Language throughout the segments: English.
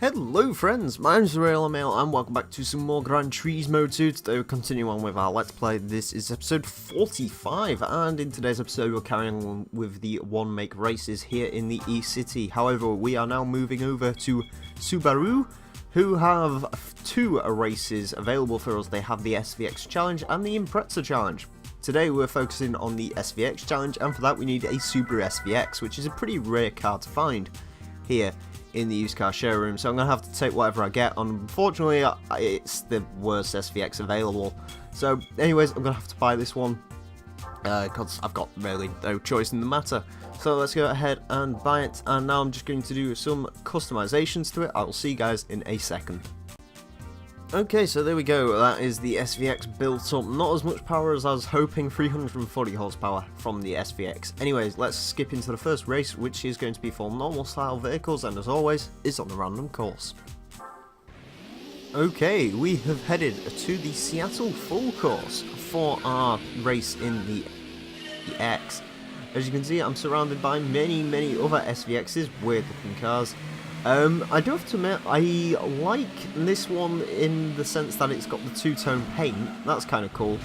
Hello friends, my name is Emile and welcome back to some more Gran Turismo 2. Today we're continuing on with our Let's Play. This is episode 45 and in today's episode we're carrying on with the one make races here in the E-City. However, we are now moving over to Subaru, who have two races available for us. They have the SVX Challenge and the Impreza Challenge. Today we're focusing on the SVX Challenge, and for that we need a Subaru SVX, which is a pretty rare car to find here in the used car showroom, so I'm going to have to take whatever I get. Unfortunately, it's the worst SVX available. So anyways, I'm going to have to buy this one, because I've got really no choice in the matter. So let's go ahead and buy it, and now I'm just going to do some customizations to it. I will see you guys in a second. Okay, so there we go, that is the SVX built up. Not as much power as I was hoping, 340 horsepower from the SVX. Anyways, let's skip into the first race, which is going to be for normal style vehicles, and as always, is on a random course. Okay, we have headed to the Seattle full course for our race in the X. As you can see, I'm surrounded by many other SVXs, weird looking cars. I do have to admit, I like this one in the sense that it's got the two-tone paint. That's kind of cool.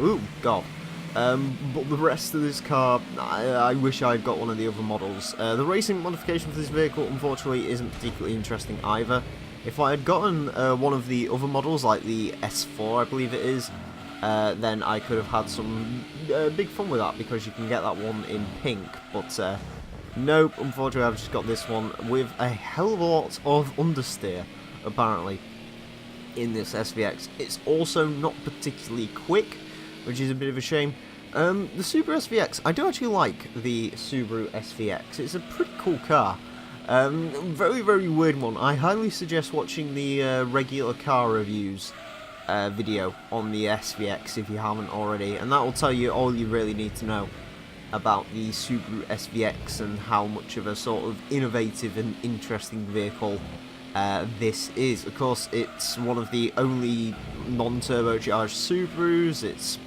Ooh, God. But the rest of this car, I wish I'd got one of the other models. The racing modification for this vehicle, unfortunately, isn't particularly interesting either. If I had gotten one of the other models, like the S4, I believe it is, then I could have had some big fun with that, because you can get that one in pink, but nope, unfortunately I've just got this one with a hell of a lot of understeer, apparently, in this SVX. It's also not particularly quick, which is a bit of a shame. The Subaru SVX, I do actually like the Subaru SVX. It's a pretty cool car. Very weird one. I highly suggest watching the regular car reviews video on the SVX if you haven't already, and that will tell you all you really need to know about the Subaru SVX and how much of a sort of innovative and interesting vehicle this is. Of course, it's one of the only non-turbocharged Subarus. It's,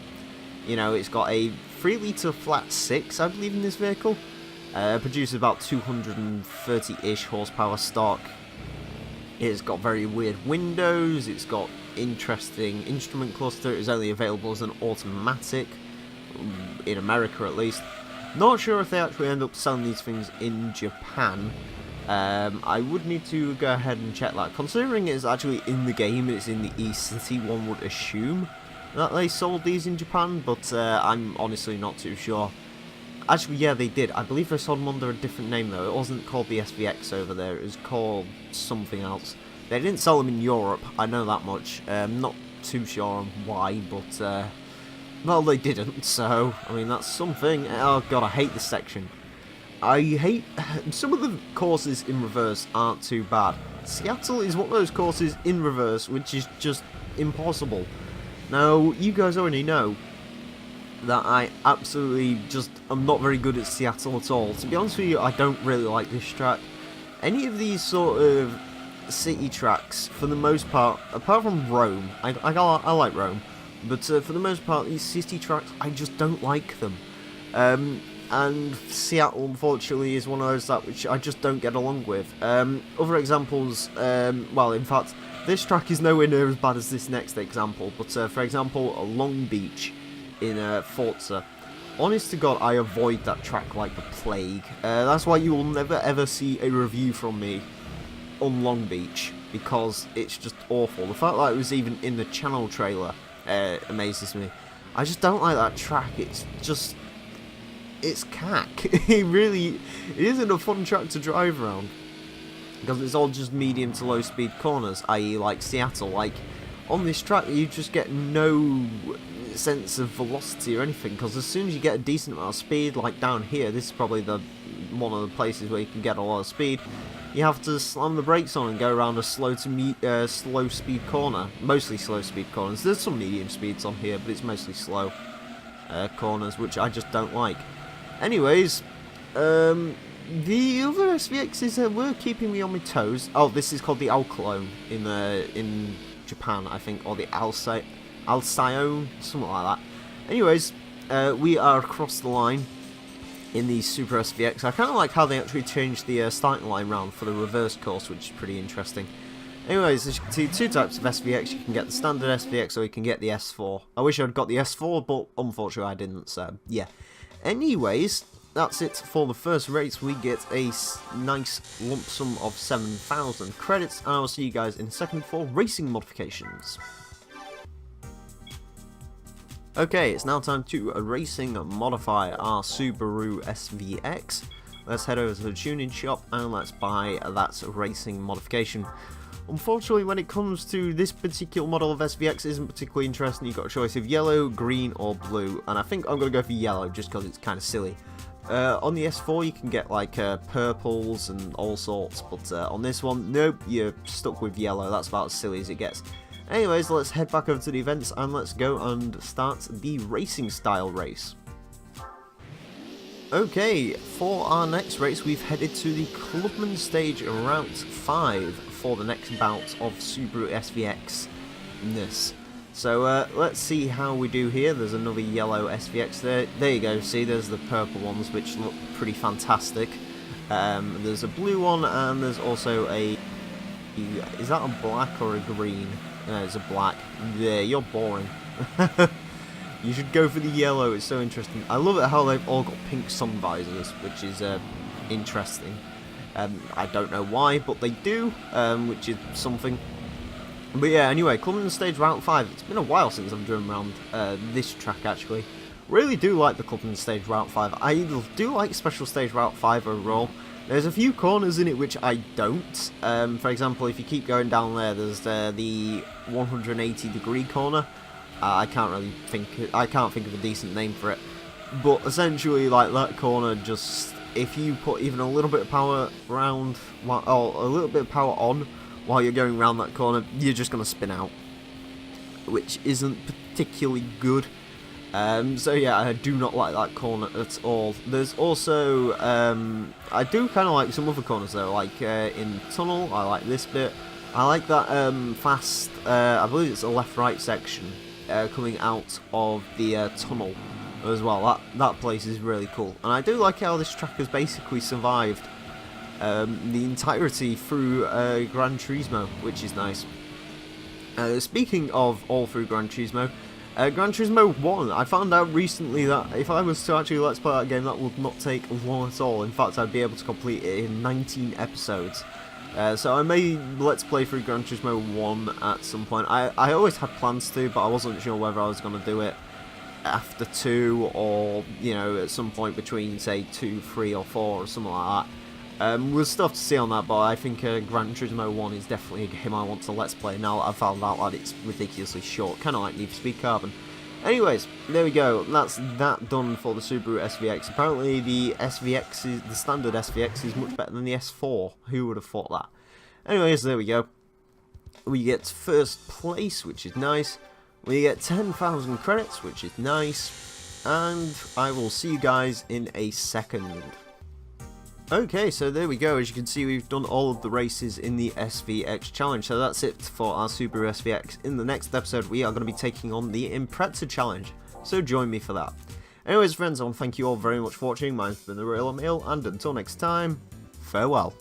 you know, it's got a 3-litre flat 6, I believe, in this vehicle. Produces about 230-ish horsepower stock. It's got very weird windows. It's got interesting instrument cluster. It's only available as an automatic, in America at least. Not sure if they actually end up selling these things in Japan. I would need to go ahead and check that. Considering it's actually in the game, it's in the E-City, one would assume that they sold these in Japan, but I'm honestly not too sure. Actually, yeah, they did. I believe they sold them under a different name though. It wasn't called the SVX over there, it was called something else. They didn't sell them in Europe, I know that much. Not too sure on why, but well, they didn't, so, I mean, that's something. Oh god, I hate this section. I hate, some of the courses in reverse aren't too bad. Seattle is one of those courses in reverse which is just impossible. Now, you guys already know that I absolutely just am not very good at Seattle at all. To be honest with you, I don't really like this track. Any of these sort of city tracks, for the most part, apart from Rome, I like Rome. But for the most part, these city tracks, I just don't like them. And Seattle, unfortunately, is one of those that which I just don't get along with. Other examples, well, in fact, this track is nowhere near as bad as this next example. But for example, Long Beach in Forza. Honest to God, I avoid that track like the plague. That's why you will never ever see a review from me on Long Beach, because it's just awful. The fact that it was even in the channel trailer amazes me. I just don't like that track. It's just, it's cack. It isn't a fun track to drive around, because it's all just medium to low speed corners, i.e. like Seattle. Like on this track you just get no sense of velocity or anything, because as soon as you get a decent amount of speed, like down here, this is probably one of the places where you can get a lot of speed, you have to slam the brakes on and go around a slow speed corner. Mostly slow speed corners. There's some medium speeds on here, but it's mostly slow corners, which I just don't like. Anyways, the other SVXs were keeping me on my toes. Oh, this is called the Alclone in Japan, I think, or the Alcyone, something like that. Anyways, we are across the line. in the Super SVX. I kind of like how they actually changed the starting line round for the reverse course, which is pretty interesting. Anyways, as you can see, two types of SVX. You can get the standard SVX or you can get the S4. I wish I'd got the S4, but unfortunately I didn't, so yeah. Anyways, that's it for the first race. We get a nice lump sum of 7,000 credits, and I will see you guys in a second for racing modifications. Okay, it's now time to racing modify our Subaru SVX. Let's head over to the tuning shop and let's buy that racing modification. Unfortunately, when it comes to this particular model of SVX, isn't particularly interesting. You've got a choice of yellow, green, or blue, and I think I'm going to go for yellow just because it's kind of silly. On the S4, you can get like purples and all sorts, but on this one, nope, you're stuck with yellow. That's about as silly as it gets. Anyways, let's head back over to the events and let's go and start the racing style race. Okay, for our next race, we've headed to the Clubman Stage Route 5 for the next bout of Subaru SVX-ness. So let's see how we do here. There's another yellow SVX there. There you go, see, there's the purple ones, which look pretty fantastic. There's a blue one, and there's also a... Is that a black or a green? No, it's a black. There, you're boring. You should go for the yellow, it's so interesting. I love it how they've all got pink sun visors, which is interesting. I don't know why, but they do, which is something. But yeah, anyway, Clubman Stage Route 5. It's been a while since I've driven around this track, actually. Really do like the Clubman Stage Route 5. I do like Special Stage Route 5 overall. There's a few corners in it which I don't. For example, if you keep going down there, there's the 180-degree corner. I can't think of a decent name for it. But essentially, like that corner, just if you put even a little bit of power around, or a little bit of power on while you're going around that corner, you're just gonna spin out, which isn't particularly good. So yeah, I do not like that corner at all. There's also, I do kind of like some other corners though, like in Tunnel, I like this bit. I like that fast, I believe it's a left-right section coming out of the tunnel as well. That place is really cool. And I do like how this track has basically survived the entirety through Gran Turismo, which is nice. Speaking of all through Gran Turismo, Gran Turismo 1, I found out recently that if I was to actually let's play that game, that would not take long at all. In fact, I'd be able to complete it in 19 episodes. So I may let's play through Gran Turismo 1 at some point. I always had plans to, but I wasn't sure whether I was going to do it after 2 or, you know, at some point between, say, 2, 3 or 4 or something like that. We'll still have to see on that, but I think Gran Turismo 1 is definitely a game I want to let's play now that I've found out that it's ridiculously short, kind of like Need for Speed Carbon. Anyways, there we go, that's that done for the Subaru SVX. Apparently the standard SVX is much better than the S4, who would have thought that? Anyways, there we go. We get first place, which is nice. We get 10,000 credits, which is nice. And I will see you guys in a second. Okay, so there we go. As you can see, we've done all of the races in the SVX challenge. So that's it for our Subaru SVX. In the next episode, we are going to be taking on the Impreza challenge. So join me for that. Anyways, friends, I want to thank you all very much for watching. Mine's been the Real Emile, and until next time, farewell.